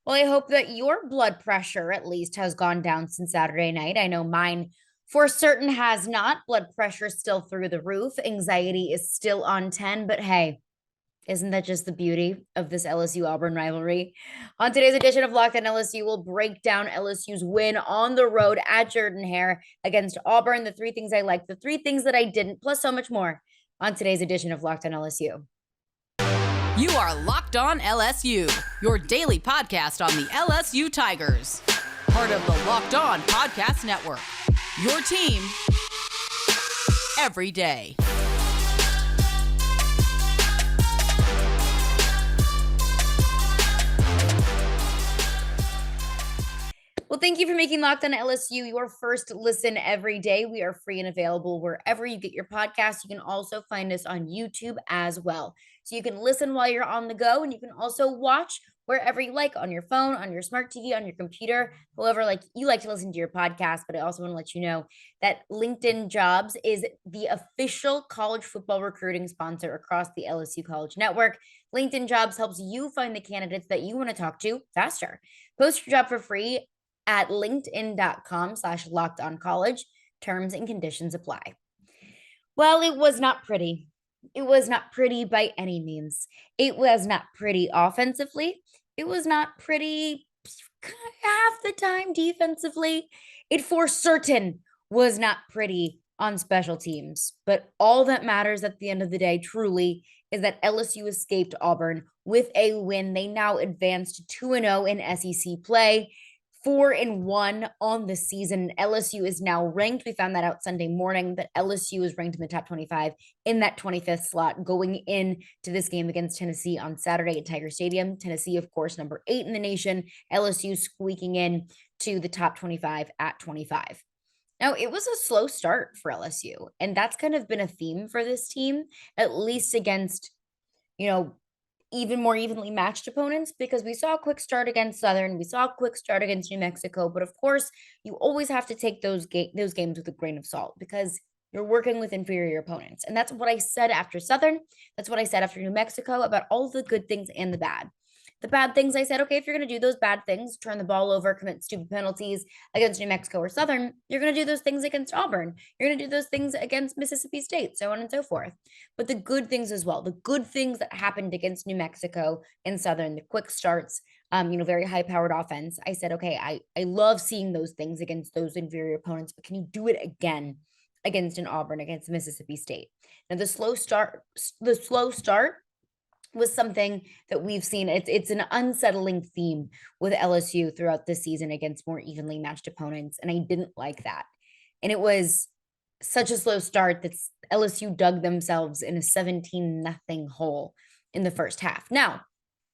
Well, I hope that your blood pressure at least has gone down since Saturday night. I know mine for certain has not. Blood pressure still through the roof. Anxiety is still on 10, but hey, isn't that just the beauty of this LSU-Auburn rivalry? On today's edition of Locked On LSU, we'll break down LSU's win on the road at Jordan-Hare against Auburn, the three things I liked, the three things that I didn't, plus so much more on today's edition of Locked On LSU. You are Locked On LSU, your daily podcast on the LSU Tigers. Part of the Locked On Podcast Network, your team every day. Well, thank you for making Locked On LSU your first listen every day. We are free and available wherever you get your podcasts. You can also find us on YouTube as well. So you can listen while you're on the go, and you can also watch wherever you like, on your phone, on your smart TV, on your computer, however you like to listen to your podcast. But I also want to let you know that LinkedIn Jobs is the official college football recruiting sponsor across the LSU College Network. LinkedIn Jobs helps you find the candidates that you want to talk to faster. Post your job for free at linkedin.com/lockedoncollege. Terms and conditions apply. Well, it was not pretty. It was not pretty by any means. It was not pretty offensively. It was not pretty half the time defensively. It for certain was not pretty on special teams. But all that matters at the end of the day, truly, is that LSU escaped Auburn with a win. They now advanced 2-0 in SEC play. 4-1 on the season. LSU is now ranked. We found that out Sunday morning, that LSU is ranked in the top 25 in that 25th slot going into this game against Tennessee on Saturday at Tiger Stadium. Tennessee, of course, number 8 in the nation. LSU squeaking in to the top 25 at 25. Now, it was a slow start for LSU, and that's kind of been a theme for this team, at least against, even more evenly matched opponents, because we saw a quick start against Southern, we saw a quick start against New Mexico, but of course, you always have to take those games with a grain of salt because you're working with inferior opponents. And that's what I said after Southern. That's what I said after New Mexico about all the good things and the bad. The bad things, I said, okay, if you're going to do those bad things, turn the ball over, commit stupid penalties against New Mexico or Southern, you're going to do those things against Auburn. You're going to do those things against Mississippi State, so on and so forth. But the good things as well, the good things that happened against New Mexico and Southern, the quick starts, very high-powered offense. I said, okay, I love seeing those things against those inferior opponents, but can you do it again against an Auburn, against Mississippi State? Now, the slow start was something that we've seen. It's an unsettling theme with LSU throughout the season against more evenly matched opponents, and I didn't like that. And it was such a slow start that LSU dug themselves in a 17-0 hole in the first half. Now,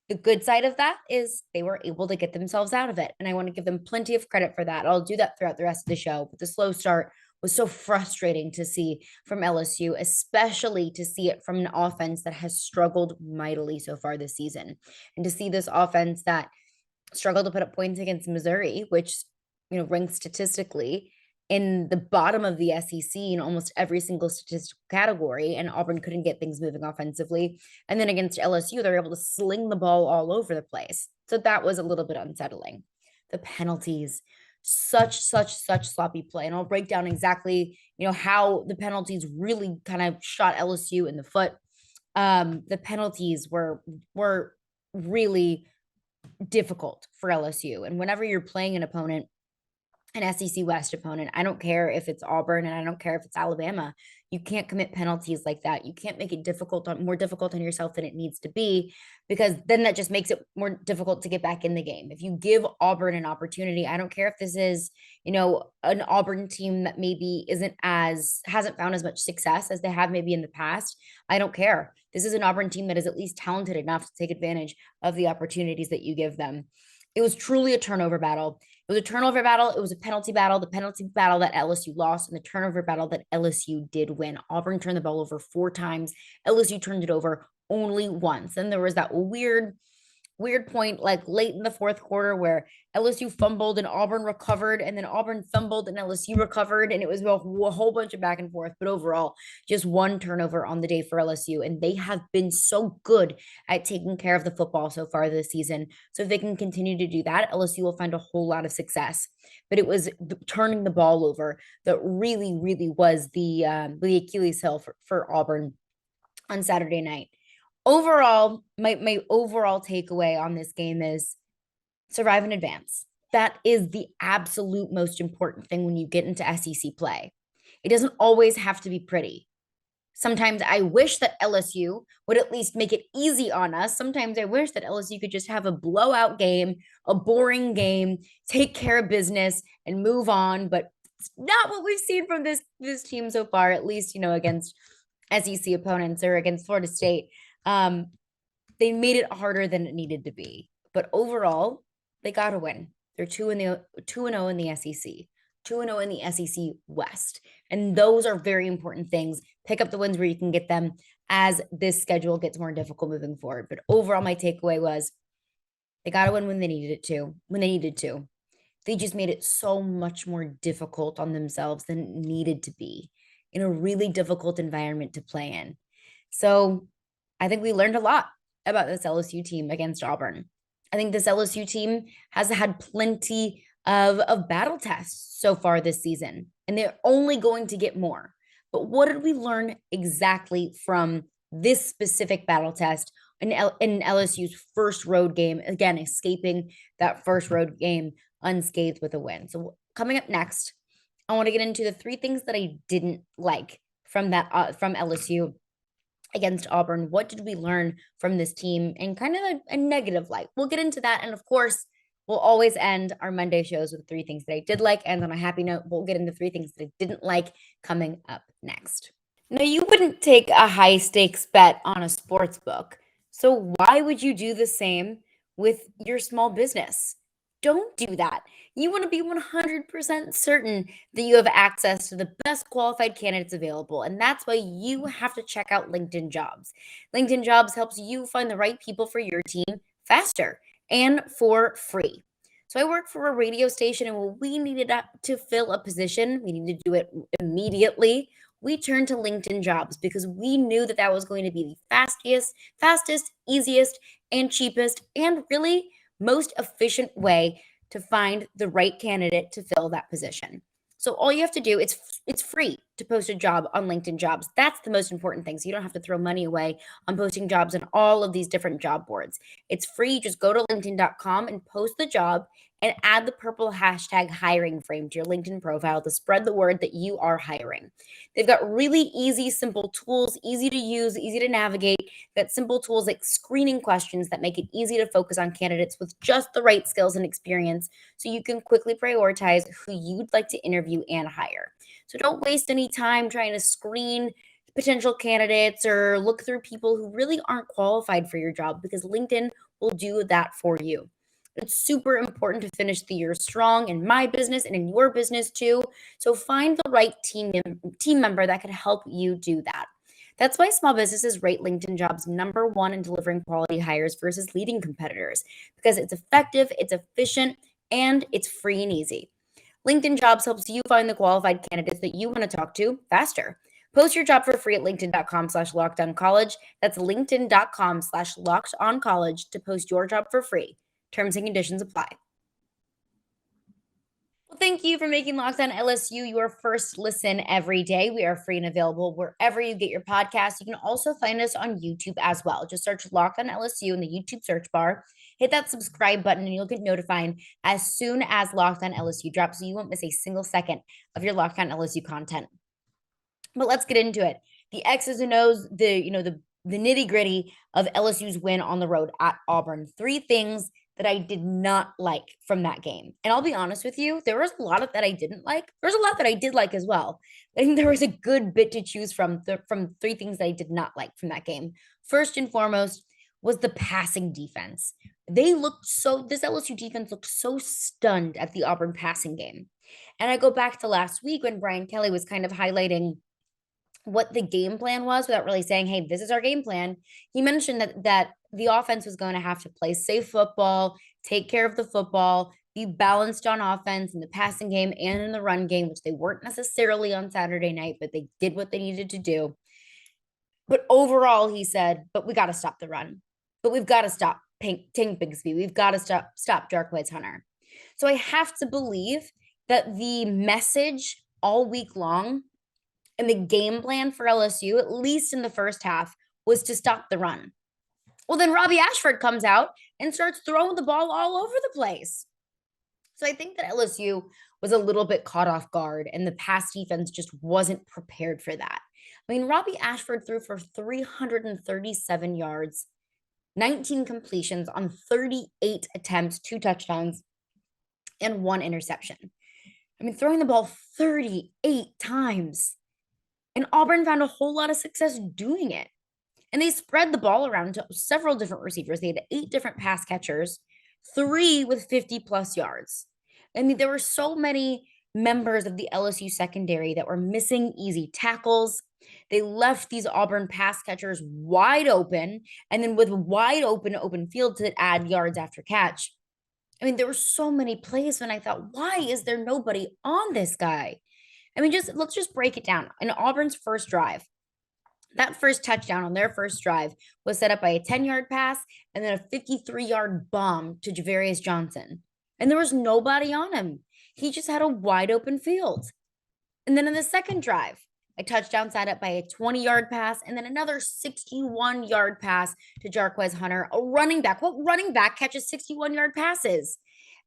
the good side of that is they were able to get themselves out of it, and I want to give them plenty of credit for that. I'll do that throughout the rest of the show, but the slow start was so frustrating to see from LSU, especially to see it from an offense that has struggled mightily so far this season. And to see this offense that struggled to put up points against Missouri, which, ranks statistically in the bottom of the SEC in almost every single statistical category, and Auburn couldn't get things moving offensively. And then against LSU, they're able to sling the ball all over the place. So that was a little bit unsettling. The penalties, such sloppy play. And I'll break down exactly, how the penalties really kind of shot LSU in the foot. The penalties were really difficult for LSU. And whenever you're playing an opponent, an SEC West opponent, I don't care if it's Auburn and I don't care if it's Alabama, you can't commit penalties like that. You can't make it more difficult on yourself than it needs to be, because then that just makes it more difficult to get back in the game. If you give Auburn an opportunity, I don't care if this is, an Auburn team that maybe hasn't found as much success as they have maybe in the past. I don't care. This is an Auburn team that is at least talented enough to take advantage of the opportunities that you give them. It was truly a turnover battle. It was a turnover battle. It was a penalty battle. The penalty battle that LSU lost, and the turnover battle that LSU did win. Auburn turned the ball over 4 times. LSU turned it over only once. And there was that weird weird point like late in the fourth quarter where LSU fumbled and Auburn recovered, and then Auburn fumbled and LSU recovered, and it was a whole bunch of back and forth. But overall, just one turnover on the day for LSU, and they have been so good at taking care of the football so far this season. So if they can continue to do that, LSU will find a whole lot of success. But it was turning the ball over that really, really was the Achilles heel for Auburn on Saturday night. Overall, my overall takeaway on this game is survive and advance. That is the absolute most important thing when you get into SEC play. It doesn't always have to be pretty. Sometimes I wish that LSU would at least make it easy on us. Sometimes I wish that LSU could just have a blowout game, a boring game, take care of business and move on. But it's not what we've seen from this team so far, at least, against SEC opponents or against Florida State. They made it harder than it needed to be. But overall, they got to win. They're 2-0 in the SEC, 2-0 in the SEC West. And those are very important things. Pick up the wins where you can get them as this schedule gets more difficult moving forward. But overall, my takeaway was they got to win when they needed to. They just made it so much more difficult on themselves than it needed to be in a really difficult environment to play in. So I think we learned a lot about this LSU team against Auburn. I think this LSU team has had plenty of battle tests so far this season, and they're only going to get more. But what did we learn exactly from this specific battle test in LSU's first road game? Again, escaping that first road game unscathed with a win. So coming up next, I want to get into the 3 things that I didn't like from LSU against Auburn. What did we learn from this team in kind of a negative light? We'll get into that. And of course, we'll always end our Monday shows with 3 things that I did like. And on a happy note, we'll get into 3 things that I didn't like coming up next. Now, you wouldn't take a high stakes bet on a sports book. So why would you do the same with your small business? Don't do that. You want to be 100% certain that you have access to the best qualified candidates available. And that's why you have to check out LinkedIn Jobs. LinkedIn Jobs helps you find the right people for your team faster and for free. So I work for a radio station, and when we needed to fill a position, we needed to do it immediately. We turned to LinkedIn Jobs because we knew that was going to be the fastest, easiest, and cheapest, and really most efficient way to find the right candidate to fill that position. So all you have to do, it's free to post a job on LinkedIn Jobs. That's the most important thing. So you don't have to throw money away on posting jobs on all of these different job boards. It's free. Just go to linkedin.com and post the job and add the purple hashtag hiring frame to your LinkedIn profile to spread the word that you are hiring. They've got really easy, simple tools, easy to use, easy to navigate. That simple tools like screening questions that make it easy to focus on candidates with just the right skills and experience so you can quickly prioritize who you'd like to interview and hire. So don't waste any time trying to screen potential candidates or look through people who really aren't qualified for your job, because LinkedIn will do that for you. It's super important to finish the year strong in my business and in your business too. So find the right team member that can help you do that. That's why small businesses rate LinkedIn Jobs #1 in delivering quality hires versus leading competitors, because it's effective, it's efficient, and it's free and easy. LinkedIn Jobs helps you find the qualified candidates that you want to talk to faster. Post your job for free at linkedin.com/lockedoncollege. That's linkedin.com/lockedoncollege to post your job for free. Terms and conditions apply. Well, thank you for making Locked On LSU your first listen every day. We are free and available wherever you get your podcasts. You can also find us on YouTube as well. Just search Locked On LSU in the YouTube search bar. Hit that subscribe button and you'll get notified as soon as Locked On LSU drops, so you won't miss a single second of your Locked On LSU content. But let's get into it. The X's and O's, the nitty gritty of LSU's win on the road at Auburn. 3 things that I did not like from that game. And I'll be honest with you, there was a lot of that I didn't like. There's a lot that I did like as well. I think there was a good bit to choose from 3 things that I did not like from that game. First and foremost was the passing defense. This LSU defense looked so stunned at the Auburn passing game. And I go back to last week when Brian Kelly was kind of highlighting what the game plan was without really saying, hey, this is our game plan. He mentioned that the offense was going to have to play safe football, take care of the football, be balanced on offense in the passing game and in the run game, which they weren't necessarily on Saturday night, but they did what they needed to do. But overall, he said, but we got to stop the run. But we've got to stop Tank Bigsby. We've got to stop Jarquez Hunter. So I have to believe that the message all week long and the game plan for LSU, at least in the first half, was to stop the run. Well, then Robby Ashford comes out and starts throwing the ball all over the place. So I think that LSU was a little bit caught off guard, and the pass defense just wasn't prepared for that. I mean, Robby Ashford threw for 337 yards, 19 completions on 38 attempts, 2 touchdowns, and 1 interception. I mean, throwing the ball 38 times. And Auburn found a whole lot of success doing it. And they spread the ball around to several different receivers. They had 8 different pass catchers, 3 with 50+ yards. I mean, there were so many members of the LSU secondary that were missing easy tackles. They left these Auburn pass catchers wide open, and then with wide open field to add yards after catch. I mean, there were so many plays when I thought, why is there nobody on this guy? I mean, let's just break it down. In Auburn's first drive, that first touchdown on their first drive was set up by a 10-yard pass and then a 53-yard bomb to Javarius Johnson. And there was nobody on him. He just had a wide open field. And then in the second drive, a touchdown set up by a 20-yard pass and then another 61-yard pass to Jarquez Hunter, a running back. What running back catches 61-yard passes?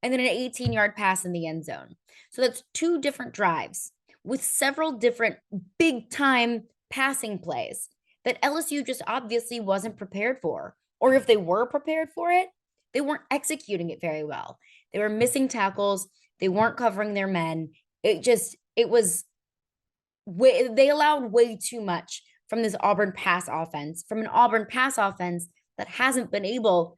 And then an 18-yard pass in the end zone. So that's 2 different drives with several different big-time passing plays that LSU just obviously wasn't prepared for. Or if they were prepared for it, they weren't executing it very well. They were missing tackles. They weren't covering their men. They allowed way too much from this Auburn pass offense, from an Auburn pass offense that hasn't been able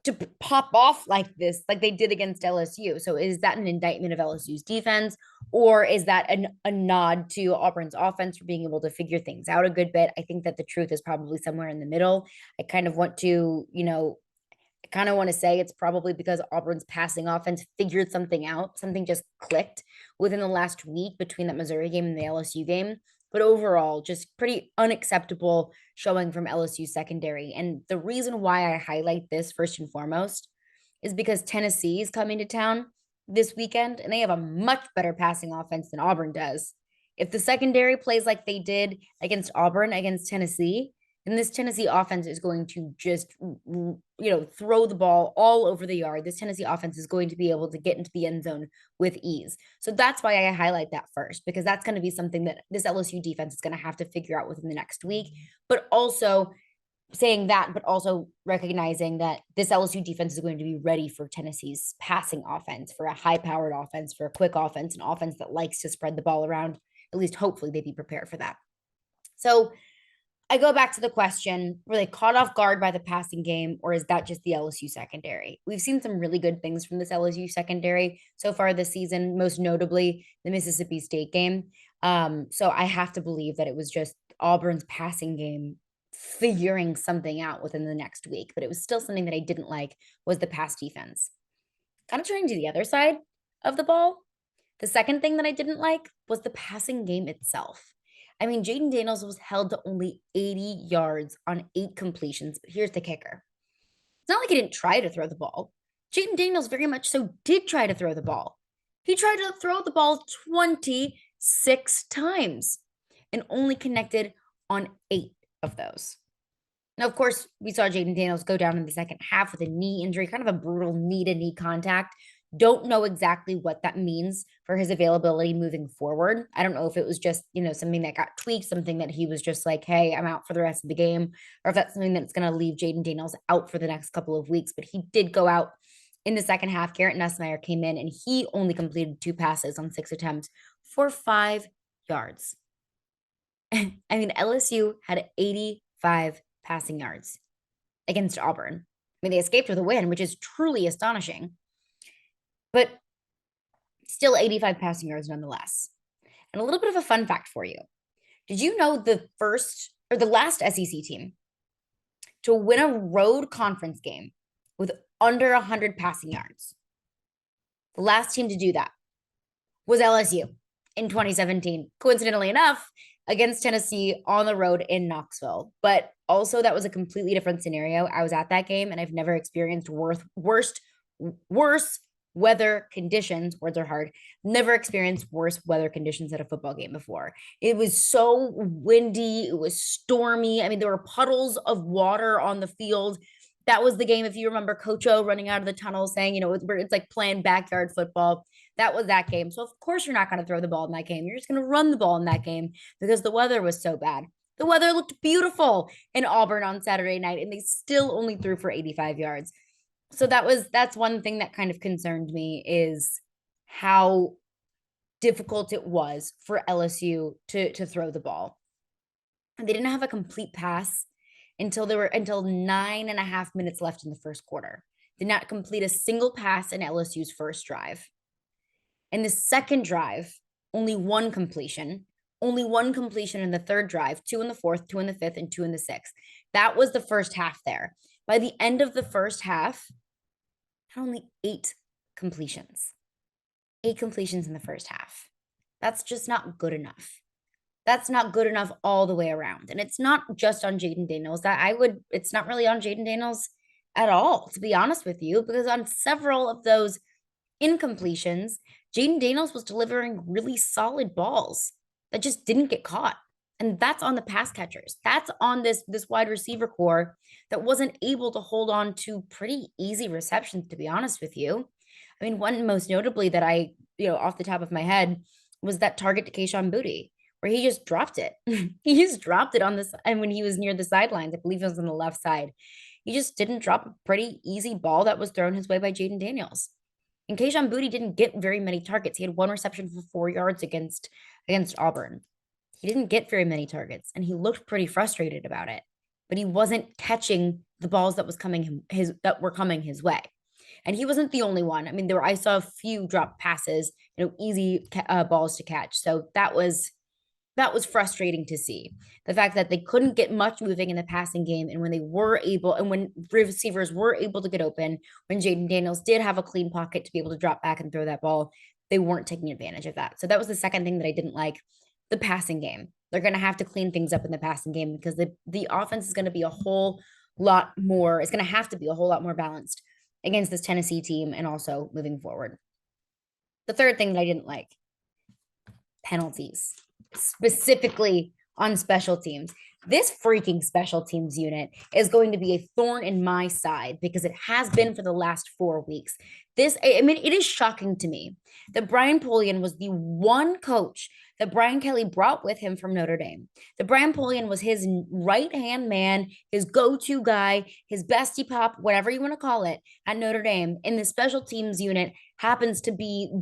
to pop off like this, like they did against LSU. So is that an indictment of LSU's defense, or is that a nod to Auburn's offense for being able to figure things out a good bit? I think that the truth is probably somewhere in the middle. I kind of want to say it's probably because Auburn's passing offense figured something out. Something just clicked within the last week between that Missouri game and the LSU game. But overall, just pretty unacceptable showing from LSU secondary. And the reason why I highlight this first and foremost is because Tennessee is coming to town this weekend, and they have a much better passing offense than Auburn does. If the secondary plays like they did against Auburn, against Tennessee, then this Tennessee offense is going to just, throw the ball all over the yard. This Tennessee offense is going to be able to get into the end zone with ease. So that's why I highlight that first, because that's going to be something that this LSU defense is going to have to figure out within the next week. But also saying that, but also recognizing that this LSU defense is going to be ready for Tennessee's passing offense, for a high-powered offense, for a quick offense, an offense that likes to spread the ball around. At least hopefully they be prepared for that. So I go back to the question, were they caught off guard by the passing game, or is that just the LSU secondary? We've seen some really good things from this LSU secondary so far this season, most notably the Mississippi State game. So I have to believe that it was just Auburn's passing game figuring something out within the next week. But it was still something that I didn't like was the pass defense. Kind of turning to the other side of the ball, the second thing that I didn't like was the passing game itself. I mean, Jayden Daniels was held to only 80 yards on 8 completions, but here's the kicker. It's not like he didn't try to throw the ball. Jayden Daniels very much so did try to throw the ball. He tried to throw the ball 26 times and only connected on 8 of those. Now, of course, we saw Jayden Daniels go down in the second half with a knee injury, kind of a brutal knee-to-knee contact. Don't know exactly what that means for his availability moving forward. I don't know if it was just, something that got tweaked, something that he was just like, hey, I'm out for the rest of the game, or if that's something that's going to leave Jayden Daniels out for the next couple of weeks. But he did go out in the second half. Garrett Nussmeier came in, and he only completed 2 passes on 6 attempts for 5 yards. I mean, LSU had 85 passing yards against Auburn. I mean, they escaped with a win, which is truly astonishing. But still 85 passing yards nonetheless. And a little bit of a fun fact for you. Did you know the last SEC team to win a road conference game with under 100 passing yards. The last team to do that was LSU in 2017, coincidentally enough, against Tennessee on the road in Knoxville. But also that was a completely different scenario. I was at that game and I've never experienced worse weather conditions. Words are hard. Never experienced worse weather conditions at a football game before. It was so windy. It was stormy. I mean, there were puddles of water on the field. That was the game. If you remember Coach O running out of the tunnel saying, it's like playing backyard football. That was that game. So of course you're not going to throw the ball in that game. You're just going to run the ball in that game because the weather was so bad. The weather looked beautiful in Auburn on Saturday night, and they still only threw for 85 yards. So that's one thing that kind of concerned me, is how difficult it was for LSU to throw the ball. And they didn't have a complete pass until 9.5 minutes left in the first quarter. Did not complete a single pass in LSU's first drive. In the second drive, only one completion in the third drive, 2 in the fourth, 2 in the fifth, and 2 in the sixth. That was the first half there. By the end of the first half, only 8 completions. 8 completions in the first half. That's just not good enough. That's not good enough all the way around. And it's not just on Jayden Daniels. It's not really on Jayden Daniels at all, to be honest with you, because on several of those incompletions, Jayden Daniels was delivering really solid balls that just didn't get caught. And that's on the pass catchers. That's on this wide receiver core that wasn't able to hold on to pretty easy receptions, to be honest with you. I mean, one most notably that I, off the top of my head, was that target to Kayshon Boutte, where he just dropped it. He just dropped it on this, and when he was near the sidelines, I believe it was on the left side, he just didn't drop a pretty easy ball that was thrown his way by Jayden Daniels. And Kayshon Boutte didn't get very many targets. He had 1 reception for 4 yards against Auburn. He didn't get very many targets, and he looked pretty frustrated about it. But he wasn't catching the balls that were coming his way. And he wasn't the only one. I mean, I saw a few drop passes, easy balls to catch. So that was frustrating to see. The fact that they couldn't get much moving in the passing game, and when they were able, and when receivers were able to get open, when Jayden Daniels did have a clean pocket to be able to drop back and throw that ball, they weren't taking advantage of that. So that was the second thing that I didn't like. The passing game. They're going to have to clean things up in the passing game, because the offense is going to be a whole lot more. It's going to have to be a whole lot more balanced against this Tennessee team, and also moving forward. The third thing that I didn't like, penalties, specifically on special teams. This freaking special teams unit is going to be a thorn in my side, because it has been for the last 4 weeks. It is shocking to me that Brian Polian was the one coach that Brian Kelly brought with him from Notre Dame. That Brian Polian was his right-hand man, his go-to guy, his bestie pop, whatever you want to call it, at Notre Dame. And the special teams unit happens to be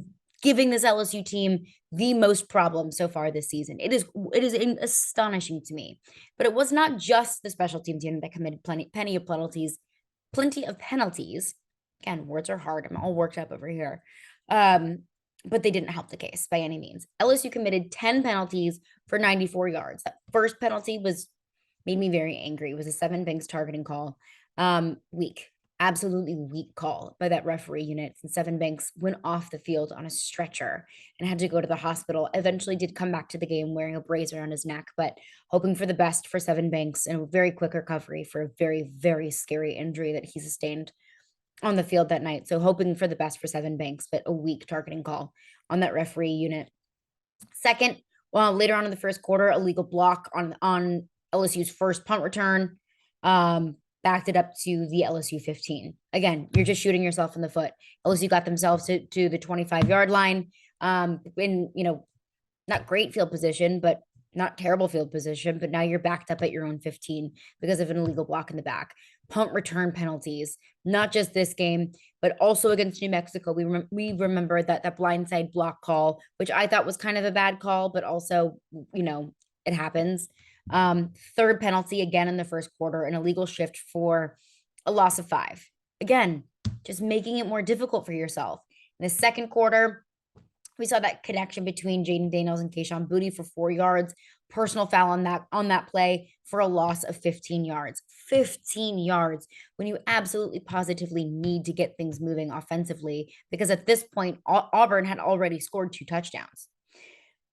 giving this LSU team the most problems so far this season. It is astonishing to me. But it was not just the special teams unit that committed plenty of penalties. Again, words are hard. I'm all worked up over here. But they didn't help the case by any means. LSU committed 10 penalties for 94 yards. That first penalty made me very angry. It was a Sevyn Banks targeting call. Weak. Absolutely weak call by that referee unit. And Sevyn Banks went off the field on a stretcher and had to go to the hospital. Eventually did come back to the game wearing a brace around his neck, but hoping for the best for Sevyn Banks and a very quick recovery for a very, very scary injury that he sustained on the field that night. So hoping for the best for Sevyn Banks, but a weak targeting call on that referee unit. Second, later on in the first quarter, a legal block on LSU's first punt return. Backed it up to the LSU 15. Again, you're just shooting yourself in the foot. LSU got themselves to the 25-yard line in, not great field position, but not terrible field position. But now you're backed up at your own 15 because of an illegal block in the back. Punt return penalties, not just this game, but also against New Mexico. We remember that blindside block call, which I thought was kind of a bad call, but also, it happens. Third penalty again in the first quarter, an illegal shift for a loss of 5. Again, just making it more difficult for yourself. In the second quarter, We saw that connection between Jayden Daniels and Kayshon Boutte for 4 yards. Personal foul on that play for a loss of 15 yards. 15 yards when you absolutely positively need to get things moving offensively, because at this point, Auburn had already scored 2 touchdowns.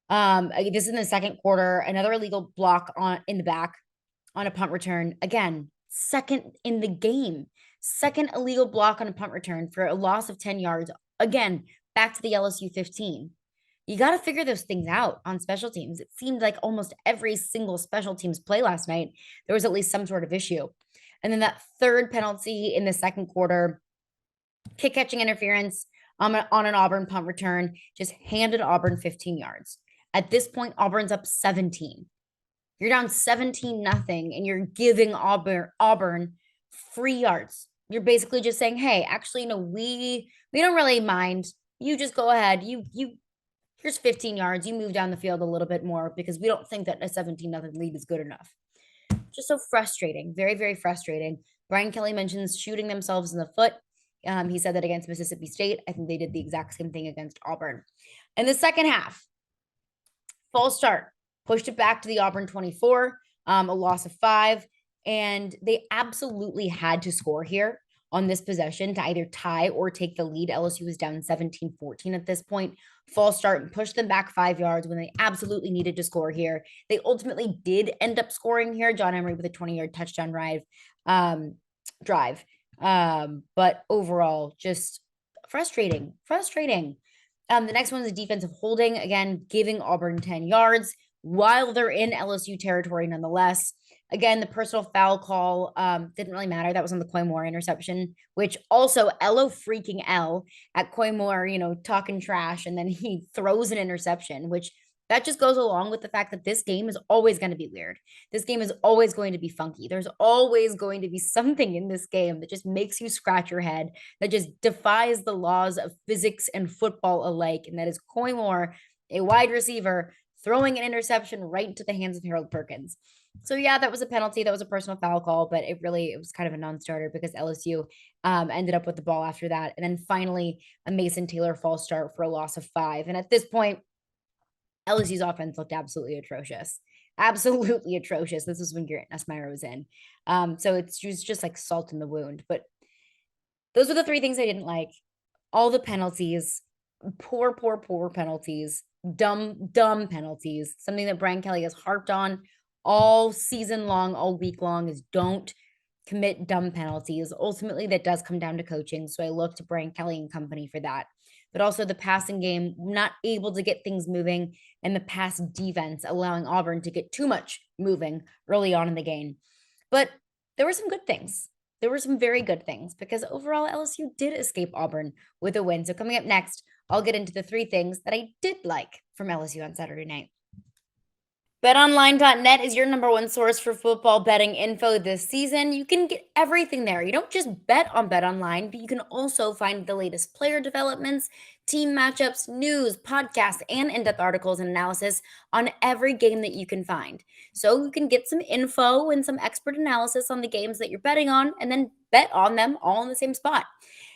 This is in the second quarter. Another illegal block in the back on a punt return. Again, second in the game. Second illegal block on a punt return for a loss of 10 yards. Again, back to the LSU 15. You got to figure those things out on special teams. It seemed like almost every single special teams play last night, there was at least some sort of issue. And then that third penalty in the second quarter, kick catching interference on an Auburn punt return, just handed Auburn 15 yards. At this point, Auburn's up 17. You're down 17-0, and you're giving Auburn free yards. You're basically just saying, hey, actually, no, we don't really mind. You just go ahead. Here's 15 yards. You move down the field a little bit more because we don't think that a 17-0 lead is good enough. Just so frustrating. Very, very frustrating. Brian Kelly mentions shooting themselves in the foot. He said that against Mississippi State. I think they did the exact same thing against Auburn. In the second half, false start. Pushed it back to the Auburn 24, a loss of 5. And they absolutely had to score here on this possession to either tie or take the lead. LSU was down 17-14 at this point. False start and pushed them back 5 yards when they absolutely needed to score here. They ultimately did end up scoring here. John Emery with a 20-yard touchdown drive. But overall, just frustrating. The next one is a defensive holding, again, giving Auburn 10 yards while they're in LSU territory nonetheless. Again, the personal foul call didn't really matter. That was on the Koy Moore interception, which also freaking L at Koy Moore, talking trash, and then he throws an interception, which that just goes along with the fact that this game is always going to be weird. This game is always going to be funky. There's always going to be something in this game that just makes you scratch your head, that just defies the laws of physics and football alike. And that is Koy Moore, a wide receiver, throwing an interception right into the hands of Harold Perkins. So yeah, that was a penalty. That was a personal foul call, but it was kind of a non-starter because LSU ended up with the ball after that. And then finally, a Mason Taylor false start for a loss of 5. And at this point, LSU's offense looked absolutely atrocious. Absolutely atrocious. This was when Garrett Nussmeier was in. So it was just like salt in the wound. But those were the 3 things I didn't like. All the penalties, poor penalties, dumb penalties. Something that Brian Kelly has harped on all season long, all week long, is don't commit dumb penalties. Ultimately, that does come down to coaching. So I look to Brian Kelly and company for that. But also the passing game, not able to get things moving, and the pass defense allowing Auburn to get too much moving early on in the game. But there were some good things. There were some very good things because overall LSU did escape Auburn with a win. So coming up next, I'll get into the 3 things that I did like from LSU on Saturday night. BetOnline.net is your number 1 source for football betting info this season. You can get everything there. You don't just bet on BetOnline, but you can also find the latest player developments, team matchups, news, podcasts, and in-depth articles and analysis on every game that you can find. So you can get some info and some expert analysis on the games that you're betting on, and then bet on them all in the same spot.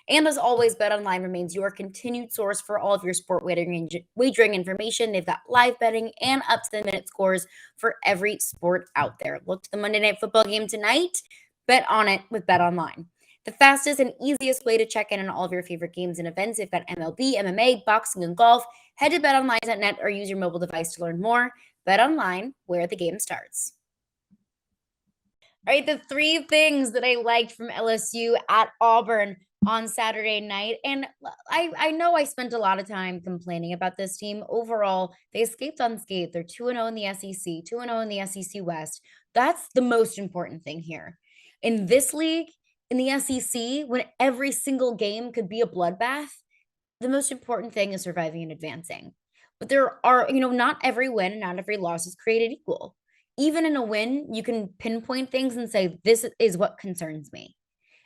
And as always, BetOnline remains your continued source for all of your sport wagering information. They've got live betting and up-to-the-minute scores for every sport out there. Look to the Monday Night Football game tonight. Bet on it with BetOnline. The fastest and easiest way to check in on all of your favorite games and events. They've got MLB, MMA, boxing, and golf. Head to betonline.net or use your mobile device to learn more. BetOnline, where the game starts. All right, the 3 things that I liked from LSU at Auburn on Saturday night. And I know I spent a lot of time complaining about this team. Overall, they escaped unscathed. They're 2-0 in the SEC, 2-0 in the SEC West. That's the most important thing here. In this league, in the SEC, when every single game could be a bloodbath, the most important thing is surviving and advancing. But there are, not every win and not every loss is created equal. Even in a win, you can pinpoint things and say, this is what concerns me.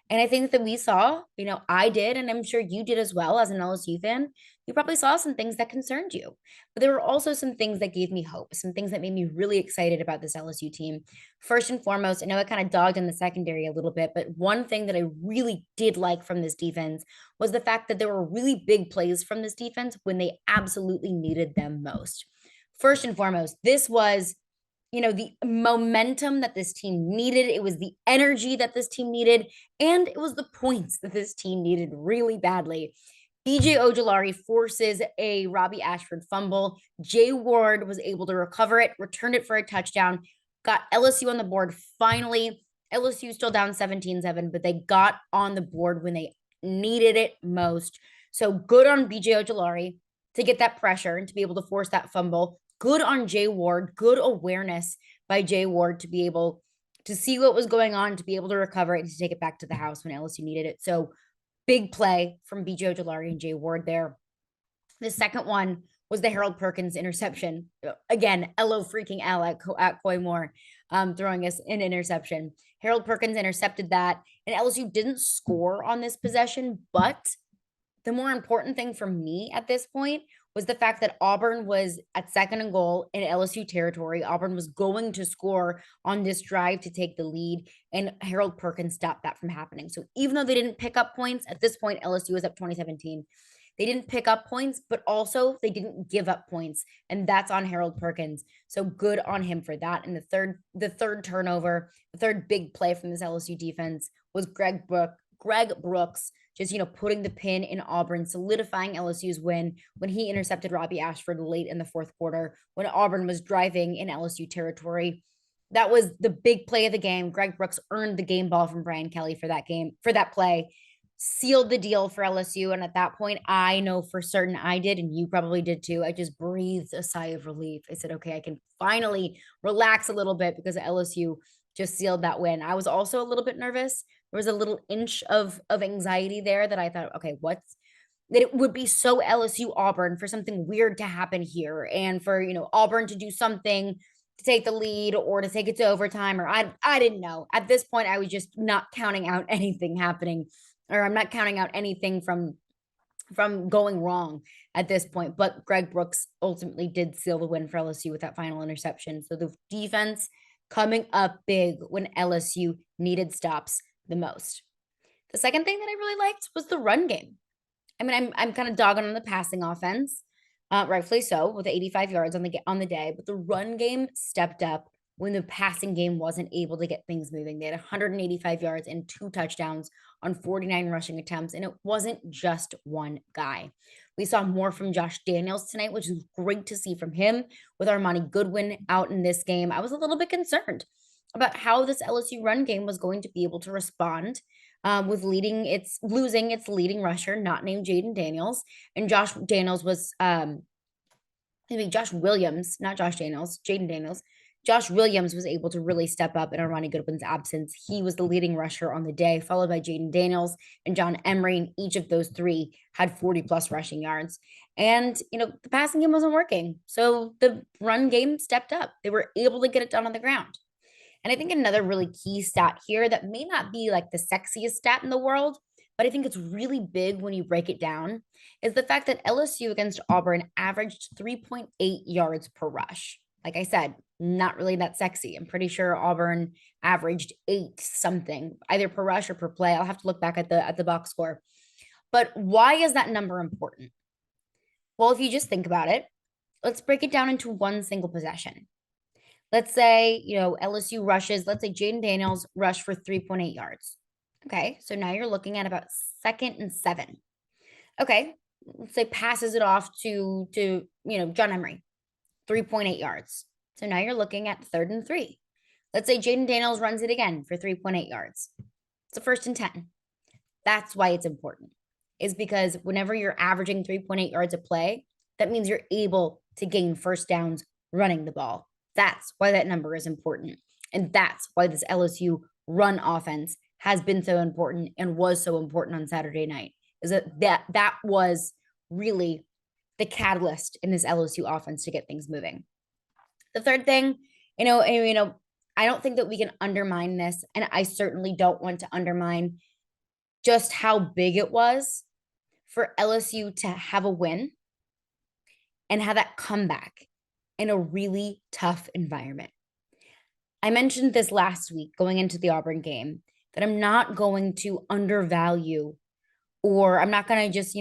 And I think that we saw, I did, and I'm sure you did as well as an LSU fan. You probably saw some things that concerned you, but there were also some things that gave me hope, some things that made me really excited about this LSU team. First and foremost, I know I kind of dogged in the secondary a little bit, but one thing that I really did like from this defense was the fact that there were really big plays from this defense when they absolutely needed them most. First and foremost, this was the momentum that this team needed. It was the energy that this team needed. And it was the points that this team needed really badly. BJ Ojulari forces a Robby Ashford fumble. Jay Ward was able to recover it, returned it for a touchdown, got LSU on the board. Finally, LSU still down 17-7, but they got on the board when they needed it most. So good on BJ Ojulari to get that pressure and to be able to force that fumble. Good on Jay Ward, good awareness by Jay Ward to be able to see what was going on, to be able to recover it and to take it back to the house when LSU needed it. So big play from BJ Ojulari and Jay Ward there. The second one was the Harold Perkins interception. Again, LO freaking L at Koy Moore throwing us an interception. Harold Perkins intercepted that, and LSU didn't score on this possession, but the more important thing for me at this point was the fact that Auburn was at second and goal in LSU territory. Auburn was going to score on this drive to take the lead, and Harold Perkins stopped that from happening. So even though they didn't pick up points, at this point, LSU was up 2017. They didn't pick up points, but also they didn't give up points, and that's on Harold Perkins. So good on him for that. And the third turnover, the third big play from this LSU defense was Greg Brooks just, putting the pin in Auburn, solidifying LSU's win when he intercepted Robby Ashford late in the fourth quarter when Auburn was driving in LSU territory. That was the big play of the game. Greg Brooks earned the game ball from Brian Kelly for that play, sealed the deal for LSU. And at that point, I know for certain I did, and you probably did too. I just breathed a sigh of relief. I said, okay, I can finally relax a little bit because LSU just sealed that win. I was also a little bit nervous. There was a little inch of anxiety there that I thought, okay, that it would be so LSU Auburn for something weird to happen here and for, Auburn to do something to take the lead or to take it to overtime, or I didn't know. At this point, I was just not counting out anything happening, or I'm not counting out anything from going wrong at this point. But Greg Brooks ultimately did seal the win for LSU with that final interception. So the defense coming up big when LSU needed stops the most. The second thing that I really liked was the run game. I mean, I'm kind of dogging on the passing offense, rightfully so, with 85 yards on the day. But the run game stepped up when the passing game wasn't able to get things moving. They had 185 yards and 2 touchdowns on 49 rushing attempts, and it wasn't just one guy. We saw more from Josh Daniels tonight, which is great to see from him. With Armani Goodwin out in this game, I was a little bit concerned about how this LSU run game was going to be able to respond with losing its leading rusher, not named Jayden Daniels. And Josh Daniels was, Josh Williams, not Josh Daniels, Jayden Daniels. Josh Williams was able to really step up in Armani Goodwin's absence. He was the leading rusher on the day, followed by Jayden Daniels and John Emery. And each of those three had 40+ rushing yards. And, the passing game wasn't working. So the run game stepped up. They were able to get it done on the ground. And I think another really key stat here that may not be like the sexiest stat in the world, but I think it's really big when you break it down, is the fact that LSU against Auburn averaged 3.8 yards per rush. Like I said, not really that sexy. I'm pretty sure Auburn averaged 8 something, either per rush or per play. I'll have to look back at the box score. But why is that number important? Well, if you just think about it, let's break it down into one single possession. Let's say, LSU rushes, let's say Jayden Daniels rushed for 3.8 yards. Okay, so now you're looking at about 2nd and 7. Okay, let's say passes it off to John Emery, 3.8 yards. So now you're looking at 3rd and 3. Let's say Jayden Daniels runs it again for 3.8 yards. It's a 1st and 10. That's why it's important, is because whenever you're averaging 3.8 yards a play, that means you're able to gain first downs running the ball. That's why that number is important. And that's why this LSU run offense has been so important and was so important on Saturday night, is that was really the catalyst in this LSU offense to get things moving. The third thing, I don't think that we can undermine this, and I certainly don't want to undermine just how big it was for LSU to have a win and have that comeback in a really tough environment. I mentioned this last week going into the Auburn game that I'm not going to undervalue, or I'm not going to just,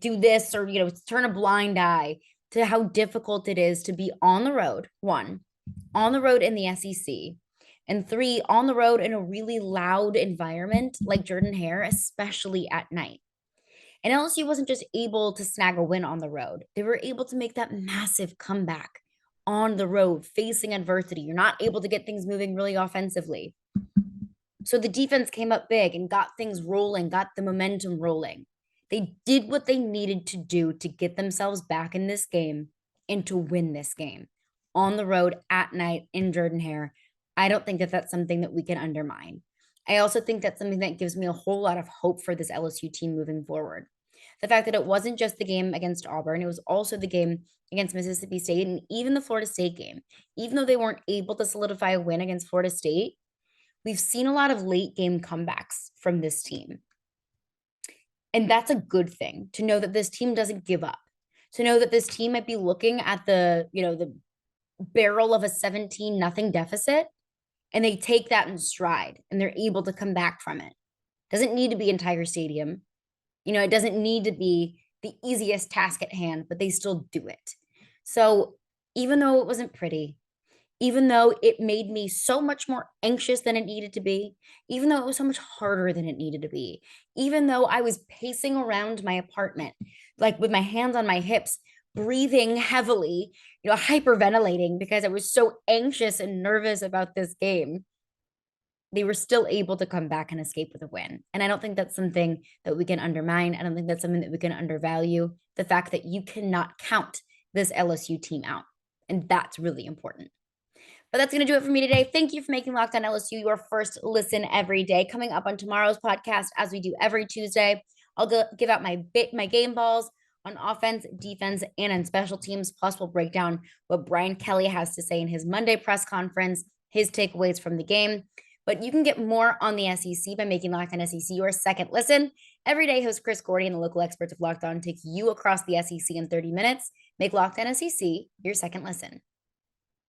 do this or, turn a blind eye to how difficult it is to be on the road, one, on the road in the SEC, and three, on the road in a really loud environment like Jordan-Hare, especially at night. And LSU wasn't just able to snag a win on the road, they were able to make that massive comeback on the road, facing adversity. You're not able to get things moving really offensively. So the defense came up big and got things rolling, got the momentum rolling. They did what they needed to do to get themselves back in this game and to win this game on the road at night in Jordan-Hare. I don't think that that's something that we can undermine. I also think that's something that gives me a whole lot of hope for this LSU team moving forward. The fact that it wasn't just the game against Auburn, it was also the game against Mississippi State and even the Florida State game. Even though they weren't able to solidify a win against Florida State, we've seen a lot of late game comebacks from this team. And that's a good thing, to know that this team doesn't give up, to know that this team might be looking at the barrel of a 17-0 deficit, and they take that in stride and they're able to come back from it. Doesn't need to be in Tiger Stadium. It doesn't need to be the easiest task at hand, but they still do it. So even though it wasn't pretty, even though it made me so much more anxious than it needed to be, even though it was so much harder than it needed to be, even though I was pacing around my apartment, like with my hands on my hips, breathing heavily, hyperventilating because I was so anxious and nervous about this game, they were still able to come back and escape with a win. And I don't think that's something that we can undermine. I don't think that's something that we can undervalue. The fact that you cannot count this LSU team out. And that's really important. But that's going to do it for me today. Thank you for making Locked On LSU your first listen every day. Coming up on tomorrow's podcast, as we do every Tuesday, I'll give out my game balls on offense, defense, and on special teams. Plus, we'll break down what Brian Kelly has to say in his Monday press conference, his takeaways from the game. But you can get more on the SEC by making Locked On SEC your second listen. Every day, host Chris Gordy and the local experts of Locked On take you across the SEC in 30 minutes. Make Locked On SEC your second listen.